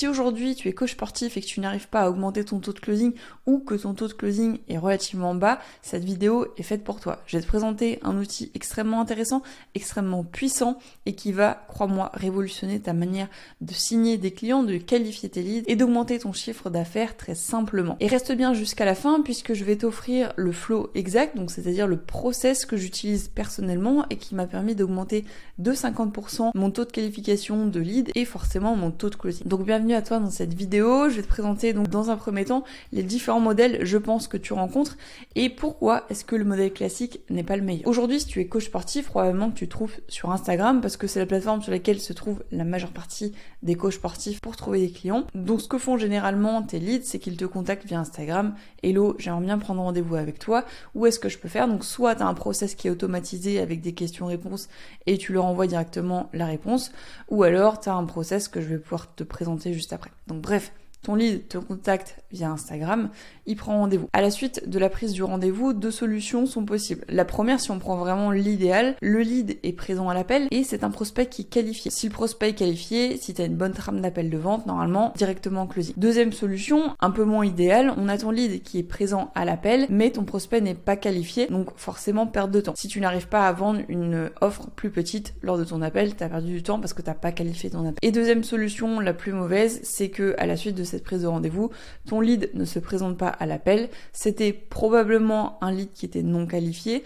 si aujourd'hui tu es coach sportif et que tu n'arrives pas à augmenter ton taux de closing ou que ton taux de closing est relativement bas, cette vidéo est faite pour toi. Je vais te présenter un outil extrêmement intéressant, extrêmement puissant et qui va, crois-moi, révolutionner ta manière de signer des clients, de qualifier tes leads et d'augmenter ton chiffre d'affaires très simplement. Et reste bien jusqu'à la fin puisque je vais t'offrir le flow exact, donc c'est-à-dire le process que j'utilise personnellement et qui m'a permis d'augmenter de 50% mon taux de qualification de lead et forcément mon taux de closing. Donc bienvenue à toi dans cette vidéo. Je vais te présenter donc dans un premier temps les différents modèles je pense que tu rencontres et pourquoi est-ce que le modèle classique n'est pas le meilleur. Aujourd'hui, si tu es coach sportif, probablement que tu te trouves sur Instagram parce que c'est la plateforme sur laquelle se trouve la majeure partie des coachs sportifs pour trouver des clients. Donc ce que font généralement tes leads, c'est qu'ils te contactent via Instagram. Hello, j'aimerais bien prendre rendez-vous avec toi. Où est-ce que je peux faire? Donc soit tu as un process qui est automatisé avec des questions-réponses et tu leur envoies directement la réponse, ou alors tu as un process que je vais pouvoir te présenter juste après. Donc bref, ton lead te contacte via Instagram, il prend rendez-vous. À la suite de la prise du rendez-vous, 2 solutions sont possibles. La première, si on prend vraiment l'idéal, le lead est présent à l'appel et c'est un prospect qui est qualifié. Si le prospect est qualifié, si tu as une bonne trame d'appel de vente, normalement, directement closing. Deuxième solution, un peu moins idéale, on a ton lead qui est présent à l'appel, mais ton prospect n'est pas qualifié, donc forcément perte de temps. Si tu n'arrives pas à vendre une offre plus petite lors de ton appel, tu as perdu du temps parce que tu n'as pas qualifié ton appel. Et deuxième solution, la plus mauvaise, c'est que à la suite de cette prise de rendez-vous, ton lead ne se présente pas à l'appel. C'était probablement un lead qui était non qualifié.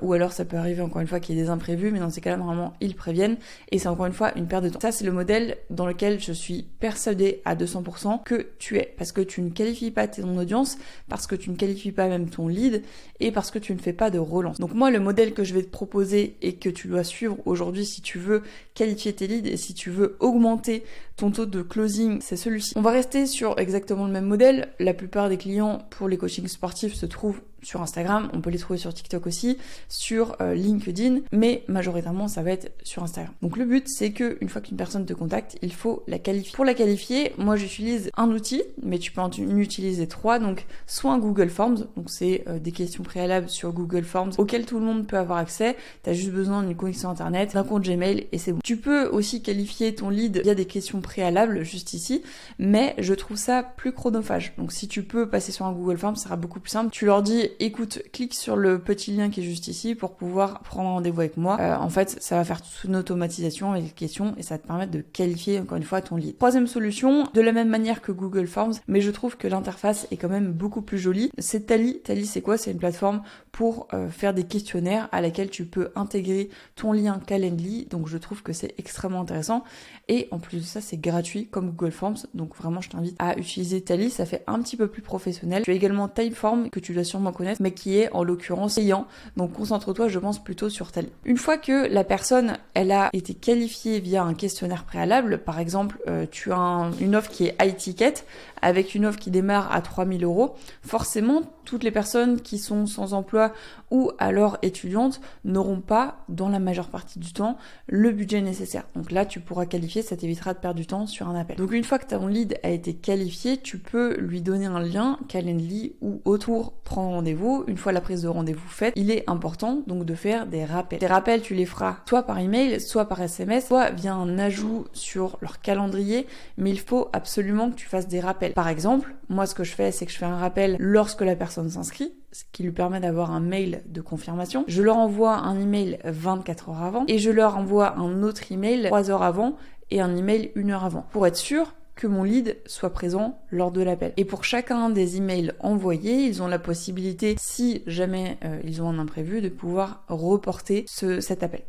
Ou alors ça peut arriver encore une fois qu'il y ait des imprévus, mais dans ces cas-là, normalement, ils préviennent et c'est encore une fois une perte de temps. Ça, c'est le modèle dans lequel je suis persuadée à 200% que tu es, parce que tu ne qualifies pas ton audience, parce que tu ne qualifies pas même ton lead et parce que tu ne fais pas de relance. Donc moi, le modèle que je vais te proposer et que tu dois suivre aujourd'hui si tu veux qualifier tes leads et si tu veux augmenter ton taux de closing, c'est celui-ci. On va rester sur exactement le même modèle. La plupart des clients pour les coachings sportifs se trouvent sur Instagram, on peut les trouver sur TikTok aussi, sur LinkedIn, mais majoritairement ça va être sur Instagram. Donc le but c'est que une fois qu'une personne te contacte, il faut la qualifier. Pour la qualifier, moi j'utilise un outil, mais tu peux en utiliser 3, donc soit un Google Forms, donc c'est des questions préalables sur Google Forms auxquelles tout le monde peut avoir accès, tu as juste besoin d'une connexion internet, d'un compte Gmail et c'est bon. Tu peux aussi qualifier ton lead via des questions préalables juste ici, mais je trouve ça plus chronophage. Donc si tu peux passer sur un Google Forms, ça sera beaucoup plus simple. Tu leur dis écoute, clique sur le petit lien qui est juste ici pour pouvoir prendre rendez-vous avec moi. En fait, ça va faire toute une automatisation avec les questions et ça va te permettre de qualifier encore une fois ton lead. Troisième solution, de la même manière que Google Forms, mais je trouve que l'interface est quand même beaucoup plus jolie. C'est Tally. Tally, c'est quoi? C'est une plateforme pour faire des questionnaires à laquelle tu peux intégrer ton lien Calendly. Donc je trouve que c'est extrêmement intéressant. Et en plus de ça, c'est gratuit comme Google Forms. Donc vraiment, je t'invite à utiliser Tally. Ça fait un petit peu plus professionnel. Tu as également Typeform que tu dois sûrement connaître, mais qui est en l'occurrence payant. Donc concentre-toi, je pense, plutôt sur Tally. Une fois que la personne, elle a été qualifiée via un questionnaire préalable, par exemple, tu as une offre qui est high ticket, avec une offre qui démarre à 3 000 €, forcément, toutes les personnes qui sont sans emploi ou alors étudiantes n'auront pas, dans la majeure partie du temps, le budget nécessaire. Donc là, tu pourras qualifier, ça t'évitera de perdre du temps sur un appel. Donc une fois que ton lead a été qualifié, tu peux lui donner un lien, Calendly ou autre, pour prendre rendez-vous. Une fois la prise de rendez-vous faite, il est important donc de faire des rappels. Des rappels, tu les feras soit par email, soit par SMS, soit via un ajout sur leur calendrier, mais il faut absolument que tu fasses des rappels. Par exemple, moi ce que je fais, c'est que je fais un rappel lorsque la personne s'inscrit, ce qui lui permet d'avoir un mail de confirmation. Je leur envoie un email 24 heures avant et je leur envoie un autre email 3 heures avant et un email 1 heure avant pour être sûr que mon lead soit présent lors de l'appel. Et pour chacun des emails envoyés, ils ont la possibilité, si jamais ils ont un imprévu, de pouvoir reporter cet appel.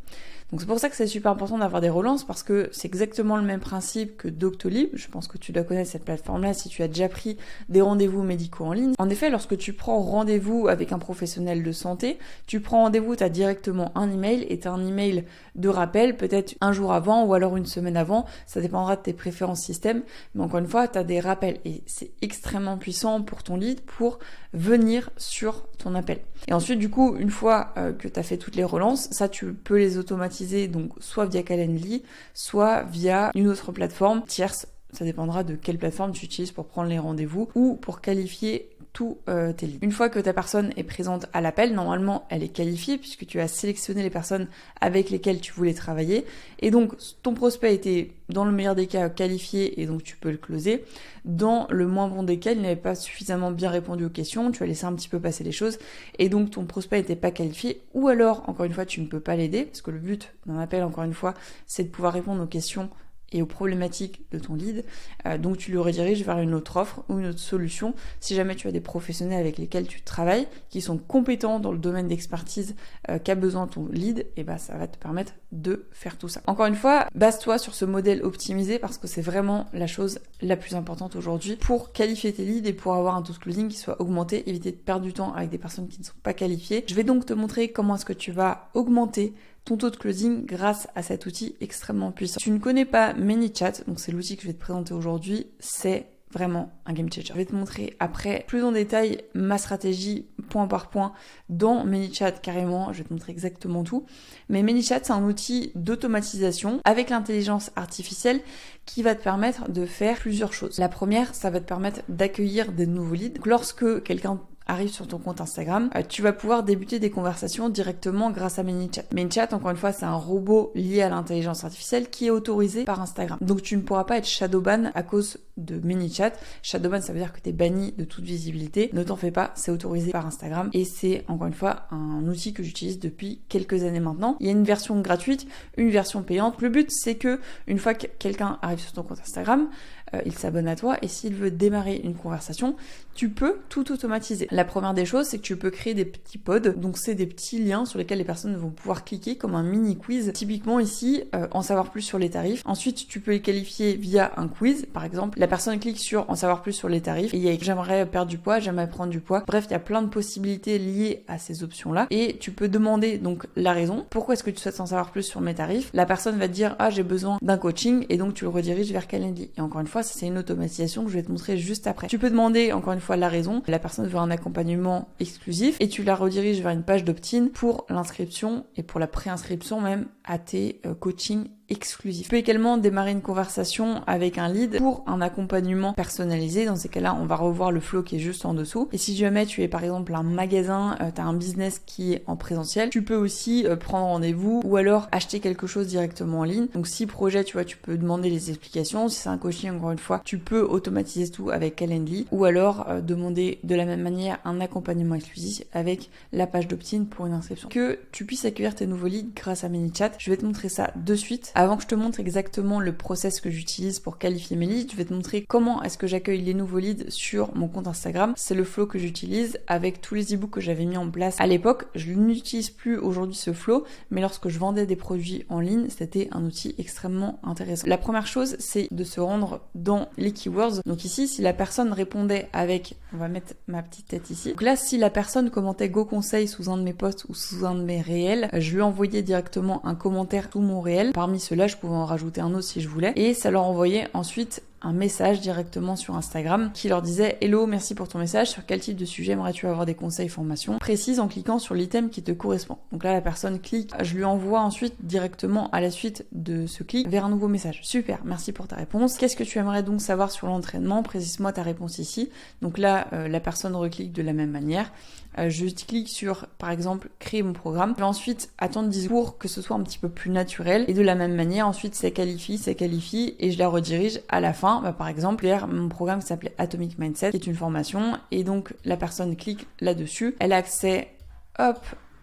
Donc c'est pour ça que c'est super important d'avoir des relances parce que c'est exactement le même principe que Doctolib. Je pense que tu dois connaître cette plateforme-là si tu as déjà pris des rendez-vous médicaux en ligne. En effet, lorsque tu prends rendez-vous avec un professionnel de santé, tu prends rendez-vous, tu as directement un email et tu as un email de rappel peut-être un jour avant ou alors une semaine avant. Ça dépendra de tes préférences système. Mais encore une fois, tu as des rappels et c'est extrêmement puissant pour ton lead pour venir sur ton appel. Et ensuite, du coup, une fois que tu as fait toutes les relances, ça tu peux les automatiser donc soit via Calendly, soit via une autre plateforme tierce. Ça dépendra de quelle plateforme tu utilises pour prendre les rendez-vous ou pour qualifier tous tes leads. Une fois que ta personne est présente à l'appel, normalement elle est qualifiée puisque tu as sélectionné les personnes avec lesquelles tu voulais travailler et donc ton prospect était dans le meilleur des cas qualifié et donc tu peux le closer. Dans le moins bon des cas, il n'avait pas suffisamment bien répondu aux questions, tu as laissé un petit peu passer les choses et donc ton prospect n'était pas qualifié ou alors encore une fois tu ne peux pas l'aider parce que le but d'un appel encore une fois c'est de pouvoir répondre aux questions et aux problématiques de ton lead, donc tu le rediriges vers une autre offre ou une autre solution. Si jamais tu as des professionnels avec lesquels tu travailles, qui sont compétents dans le domaine d'expertise qu'a besoin ton lead, et bah ça va te permettre de faire tout ça. Encore une fois, base-toi sur ce modèle optimisé parce que c'est vraiment la chose la plus importante aujourd'hui pour qualifier tes leads et pour avoir un taux de closing qui soit augmenté, éviter de perdre du temps avec des personnes qui ne sont pas qualifiées. Je vais donc te montrer comment est-ce que tu vas augmenter ton taux de closing grâce à cet outil extrêmement puissant. Si tu ne connais pas ManyChat, donc c'est l'outil que je vais te présenter aujourd'hui, c'est vraiment un game changer. Je vais te montrer après plus en détail ma stratégie point par point dans ManyChat carrément, je vais te montrer exactement tout. Mais ManyChat c'est un outil d'automatisation avec l'intelligence artificielle qui va te permettre de faire plusieurs choses. La première, ça va te permettre d'accueillir des nouveaux leads. Donc, lorsque quelqu'un arrive sur ton compte Instagram, tu vas pouvoir débuter des conversations directement grâce à ManyChat. ManyChat, encore une fois, c'est un robot lié à l'intelligence artificielle qui est autorisé par Instagram. Donc tu ne pourras pas être shadowban à cause de ManyChat. Shadowban, ça veut dire que tu es banni de toute visibilité. Ne t'en fais pas, c'est autorisé par Instagram et c'est encore une fois un outil que j'utilise depuis quelques années maintenant. Il y a une version gratuite, une version payante. Le but, c'est que une fois que quelqu'un arrive sur ton compte Instagram, il s'abonne à toi et s'il veut démarrer une conversation, tu peux tout automatiser. La première des choses, c'est que tu peux créer des petits pods, donc c'est des petits liens sur lesquels les personnes vont pouvoir cliquer comme un mini quiz. Typiquement ici, en savoir plus sur les tarifs. Ensuite, tu peux les qualifier via un quiz. Par exemple, la personne clique sur en savoir plus sur les tarifs et il y a j'aimerais perdre du poids, j'aimerais prendre du poids. Bref, il y a plein de possibilités liées à ces options-là et tu peux demander donc la raison. Pourquoi est-ce que tu souhaites en savoir plus sur mes tarifs? La personne va te dire j'ai besoin d'un coaching et donc tu le rediriges vers Calendly. Et encore une fois, c'est une automatisation que je vais te montrer juste après. Tu peux demander encore une fois la raison. La personne veut un accompagnement exclusif et tu la rediriges vers une page d'opt-in pour l'inscription et pour la préinscription même à tes coachings exclusifs. Tu peux également démarrer une conversation avec un lead pour un accompagnement personnalisé. Dans ces cas-là, on va revoir le flow qui est juste en dessous. Et si jamais tu es par exemple un magasin, tu as un business qui est en présentiel, tu peux aussi prendre rendez-vous ou alors acheter quelque chose directement en ligne. Donc si projet, tu vois, tu peux demander les explications. Si c'est un coaching, encore une fois, tu peux automatiser tout avec Calendly ou alors demander de la même manière un accompagnement exclusif avec la page d'opt-in pour une inscription. Que tu puisses accueillir tes nouveaux leads grâce à ManyChat. Je vais te montrer ça de suite. Avant que je te montre exactement le process que j'utilise pour qualifier mes leads, je vais te montrer comment est-ce que j'accueille les nouveaux leads sur mon compte Instagram. C'est le flow que j'utilise avec tous les e-books que j'avais mis en place à l'époque. Je n'utilise plus aujourd'hui ce flow, mais lorsque je vendais des produits en ligne, c'était un outil extrêmement intéressant. La première chose, c'est de se rendre dans les keywords. Donc ici, si la personne répondait avec, on va mettre ma petite tête ici. Donc là, si la personne commentait Go Conseil sous un de mes posts ou sous un de mes réels, je lui envoyais directement un commentaire sous mon réel. Parmi ceux-là, je pouvais en rajouter un autre si je voulais. Et ça leur envoyait ensuite un message directement sur Instagram qui leur disait « Hello, merci pour ton message. Sur quel type de sujet aimerais-tu avoir des conseils, formations ?» Précise en cliquant sur l'item qui te correspond. Donc là, la personne clique. Je lui envoie ensuite directement à la suite de ce clic vers un nouveau message. Super, merci pour ta réponse. Qu'est-ce que tu aimerais donc savoir sur l'entraînement? Précise-moi ta réponse ici. Donc là, la personne reclique de la même manière. Je clique sur, par exemple, créer mon programme. Je vais ensuite attendre 10 secondes pour que ce soit un petit peu plus naturel. Et de la même manière, ensuite, ça qualifie et je la redirige à la fin, par exemple, vers mon programme qui s'appelait Atomic Mindset, qui est une formation. Et donc, la personne clique là-dessus. Elle a accès, hop,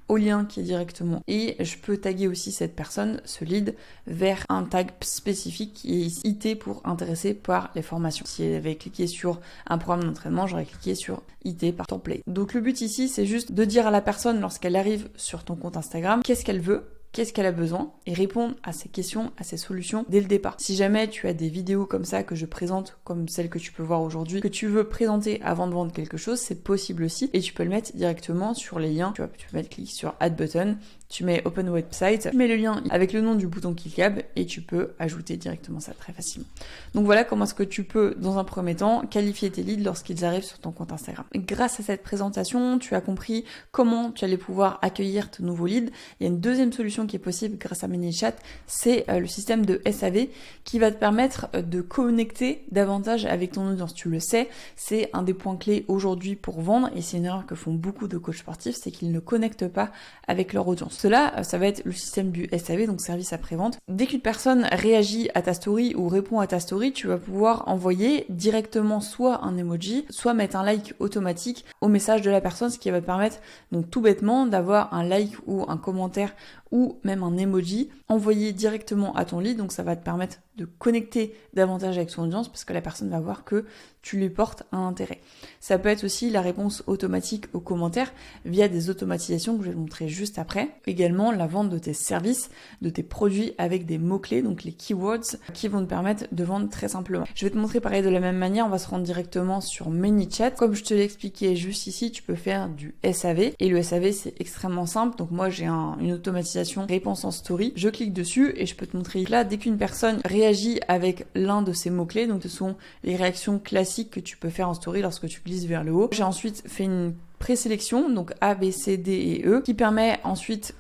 au lien qui est directement. Et je peux taguer aussi cette personne, ce lead, vers un tag spécifique qui est IT pour intéresser par les formations. Si elle avait cliqué sur un programme d'entraînement, j'aurais cliqué sur IT par template. Donc le but ici, c'est juste de dire à la personne lorsqu'elle arrive sur ton compte Instagram, qu'est-ce qu'elle veut, qu'est-ce qu'elle a besoin et répondre à ces questions, à ces solutions dès le départ. Si jamais tu as des vidéos comme ça que je présente, comme celle que tu peux voir aujourd'hui, que tu veux présenter avant de vendre quelque chose, c'est possible aussi et tu peux le mettre directement sur les liens. Tu peux mettre clic sur Add Button, tu mets Open Website, tu mets le lien avec le nom du bouton cliquable et tu peux ajouter directement ça très facilement. Donc voilà comment est-ce que tu peux, dans un premier temps, qualifier tes leads lorsqu'ils arrivent sur ton compte Instagram. Grâce à cette présentation, tu as compris comment tu allais pouvoir accueillir tes nouveaux leads. Il y a une deuxième solution qui est possible grâce à ManyChat, c'est le système de SAV qui va te permettre de connecter davantage avec ton audience. Tu le sais, c'est un des points clés aujourd'hui pour vendre et c'est une erreur que font beaucoup de coachs sportifs, c'est qu'ils ne connectent pas avec leur audience. Cela, ça va être le système du SAV, donc service après-vente. Dès qu'une personne réagit à ta story ou répond à ta story, tu vas pouvoir envoyer directement soit un emoji, soit mettre un like automatique au message de la personne, ce qui va te permettre donc tout bêtement d'avoir un like ou un commentaire ou même un emoji envoyé directement à ton lead. Donc ça va te permettre de connecter davantage avec son audience parce que la personne va voir que tu lui portes un intérêt. Ça peut être aussi la réponse automatique aux commentaires via des automatisations que je vais te montrer juste après. Également la vente de tes services, de tes produits avec des mots-clés, donc les keywords qui vont te permettre de vendre très simplement. Je vais te montrer pareil de la même manière, on va se rendre directement sur ManyChat. Comme je te l'ai expliqué juste ici, tu peux faire du SAV et le SAV c'est extrêmement simple. Donc moi j'ai une automatisation réponse en story, je clique dessus et je peux te montrer là dès qu'une personne réagit avec l'un de ces mots-clés, donc ce sont les réactions classiques que tu peux faire en story lorsque tu glisses vers le haut. J'ai ensuite fait une présélection, donc A, B, C, D et E, qui permet ensuite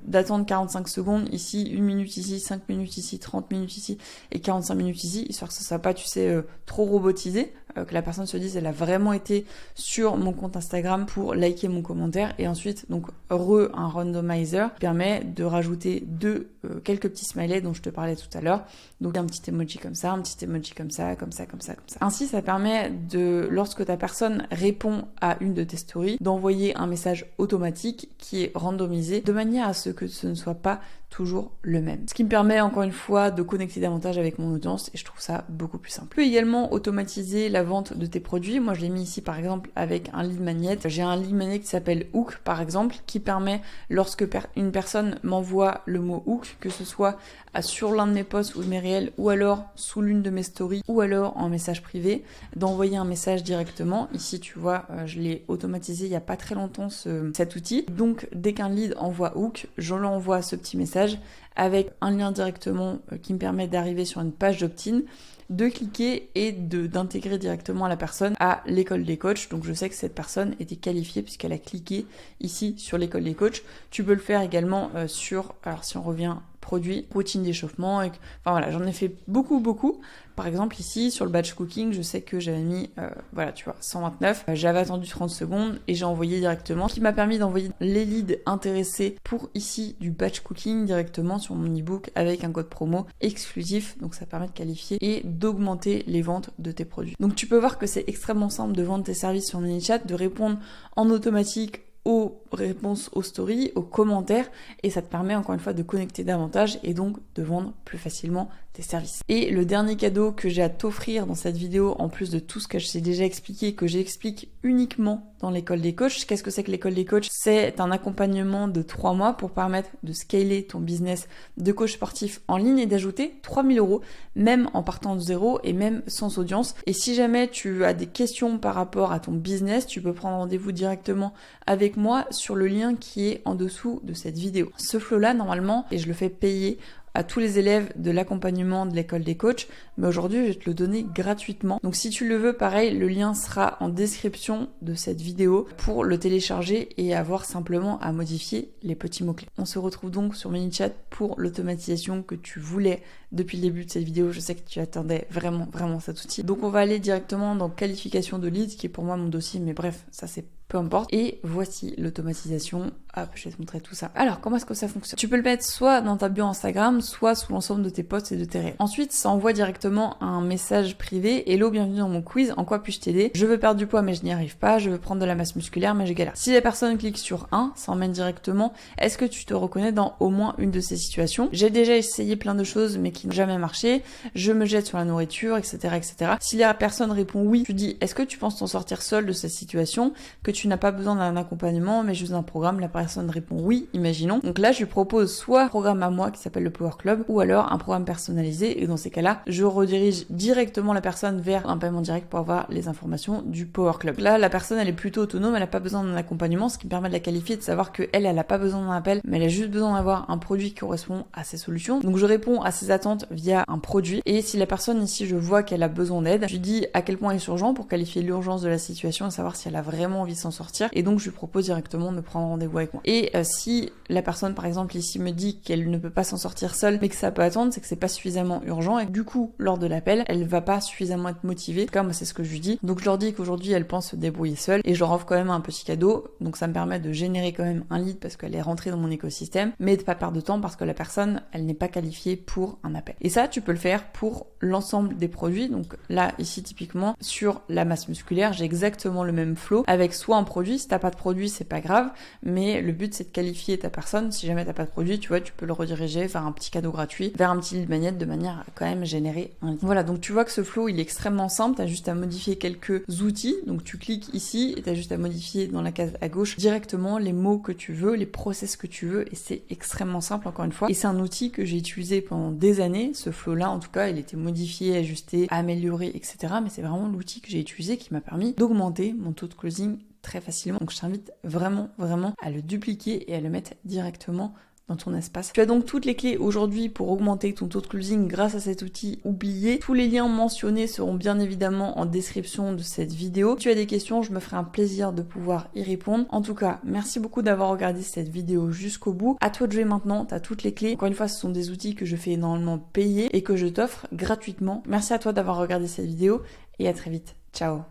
d'attendre 45 secondes ici, 1 minute ici, 5 minutes ici, 30 minutes ici et 45 minutes ici, histoire que ça soit pas, tu sais, trop robotisé, que la personne se dise elle a vraiment été sur mon compte Instagram pour liker mon commentaire. Et ensuite, donc un randomizer qui permet de rajouter quelques petits smileys dont je te parlais tout à l'heure. Donc un petit emoji comme ça, un petit emoji comme ça, comme ça, comme ça, comme ça. Ainsi, ça permet lorsque ta personne répond à une de tes stories, d'envoyer un message automatique qui est randomisé de manière à ce que ce ne soit pas toujours le même. Ce qui me permet encore une fois de connecter davantage avec mon audience et je trouve ça beaucoup plus simple. Tu peux également automatiser la vente de tes produits. Moi je l'ai mis ici par exemple avec un lead magnet. J'ai un lead magnet qui s'appelle Hook par exemple qui permet lorsque une personne m'envoie le mot Hook, que ce soit sur l'un de mes posts ou de mes réels ou alors sous l'une de mes stories ou alors en message privé, d'envoyer un message directement. Ici tu vois je l'ai automatisé il n'y a pas très longtemps cet outil. Donc dès qu'un lead envoie Hook, je l'envoie ce petit message avec un lien directement qui me permet d'arriver sur une page d'opt-in, de cliquer et d'intégrer directement la personne à l'école des coachs. Donc je sais que cette personne était qualifiée puisqu'elle a cliqué ici sur l'école des coachs. Tu peux le faire également alors si on revient produit, routine d'échauffement, enfin voilà, j'en ai fait beaucoup. Par exemple ici sur le batch cooking, je sais que j'avais mis voilà, tu vois, 129, j'avais attendu 30 secondes et j'ai envoyé directement, ce qui m'a permis d'envoyer les leads intéressés pour ici du batch cooking directement sur mon ebook avec un code promo exclusif, donc ça permet de qualifier et d'augmenter les ventes de tes produits. Donc tu peux voir que c'est extrêmement simple de vendre tes services sur ManyChat, de répondre en automatique aux réponses aux stories, aux commentaires, et ça te permet encore une fois de connecter davantage et donc de vendre plus facilement tes services. Et le dernier cadeau que j'ai à t'offrir dans cette vidéo, en plus de tout ce que je t'ai déjà expliqué, que j'explique uniquement dans l'école des coachs. Qu'est-ce que c'est que l'école des coachs? C'est un accompagnement de 3 mois pour permettre de scaler ton business de coach sportif en ligne et d'ajouter 3 000 €, même en partant de zéro et même sans audience. Et si jamais tu as des questions par rapport à ton business, tu peux prendre rendez-vous directement avec moi sur le lien qui est en dessous de cette vidéo. Ce flow-là, normalement, et je le fais payer à tous les élèves de l'accompagnement de l'école des coachs, mais aujourd'hui je vais te le donner gratuitement. Donc si tu le veux, pareil, le lien sera en description de cette vidéo pour le télécharger et avoir simplement à modifier les petits mots-clés. On se retrouve donc sur ManyChat pour l'automatisation que tu voulais depuis le début de cette vidéo. Je sais que tu attendais vraiment cet outil. Donc on va aller directement dans qualification de leads, qui est pour moi mon dossier, mais bref, ça c'est peu importe. Et voici l'automatisation. Hop, je vais te montrer tout ça. Alors, comment est-ce que ça fonctionne? Tu peux le mettre soit dans ta bio Instagram, soit sous l'ensemble de tes posts et de tes réels. Ensuite, ça envoie directement un message privé. Hello, bienvenue dans mon quiz. En quoi puis-je t'aider? Je veux perdre du poids, mais je n'y arrive pas. Je veux prendre de la masse musculaire, mais je galère. Si la personne clique sur 1, ça emmène directement. Est-ce que tu te reconnais dans au moins une de ces situations? J'ai déjà essayé plein de choses, mais qui n'ont jamais marché, je me jette sur la nourriture, etc., etc. Si la personne répond oui, tu dis, est-ce que tu penses t'en sortir seul de cette situation, que tu n'as pas besoin d'un accompagnement, mais juste d'un programme? La personne répond oui, imaginons. Donc là, je lui propose soit un programme à moi qui s'appelle le Power Club, ou alors un programme personnalisé, et dans ces cas-là, je redirige directement la personne vers un paiement direct pour avoir les informations du Power Club. Là, la personne, elle est plutôt autonome, elle n'a pas besoin d'un accompagnement, ce qui permet de la qualifier, de savoir que elle a pas besoin d'un appel, mais elle a juste besoin d'avoir un produit qui correspond à ses solutions. Donc je réponds à ses attentes via un produit, et si la personne ici, je vois qu'elle a besoin d'aide, je lui dis à quel point est urgent pour qualifier l'urgence de la situation et savoir si elle a vraiment envie de s'en sortir, et donc je lui propose directement de prendre rendez-vous avec moi. Et si la personne, par exemple, ici me dit qu'elle ne peut pas s'en sortir seule, mais que ça peut attendre, c'est que c'est pas suffisamment urgent, et que du coup, lors de l'appel, elle va pas suffisamment être motivée. En tout cas, moi, c'est ce que je lui dis. Donc je leur dis qu'aujourd'hui, elle pense se débrouiller seule, et je leur offre quand même un petit cadeau, donc ça me permet de générer quand même un lead parce qu'elle est rentrée dans mon écosystème, mais de pas perdre de temps parce que la personne, elle n'est pas qualifiée pour un appel. Et ça, tu peux le faire pour l'ensemble des produits. Donc là, ici, typiquement, sur la masse musculaire, j'ai exactement le même flow avec soit un produit. Si t'as pas de produit, c'est pas grave, mais le but, c'est de qualifier ta personne. Si jamais t'as pas de produit, tu vois, tu peux le rediriger vers un petit cadeau gratuit, vers un petit lead magnet de manière à quand même générer un lead. Voilà, donc tu vois que ce flow, il est extrêmement simple. T'as juste à modifier quelques outils. Donc tu cliques ici et t'as juste à modifier dans la case à gauche directement les mots que tu veux, les process que tu veux, et c'est extrêmement simple encore une fois. Et c'est un outil que j'ai utilisé pendant des années. Ce flow-là, en tout cas, il était modifié, ajusté, amélioré, etc. Mais c'est vraiment l'outil que j'ai utilisé qui m'a permis d'augmenter mon taux de closing très facilement. Donc je t'invite vraiment à le dupliquer et à le mettre directement dans ton espace. Tu as donc toutes les clés aujourd'hui pour augmenter ton taux de closing grâce à cet outil oublié. Tous les liens mentionnés seront bien évidemment en description de cette vidéo. Si tu as des questions, je me ferai un plaisir de pouvoir y répondre. En tout cas, merci beaucoup d'avoir regardé cette vidéo jusqu'au bout. À toi de jouer maintenant, tu as toutes les clés. Encore une fois, ce sont des outils que je fais énormément payer et que je t'offre gratuitement. Merci à toi d'avoir regardé cette vidéo et à très vite. Ciao.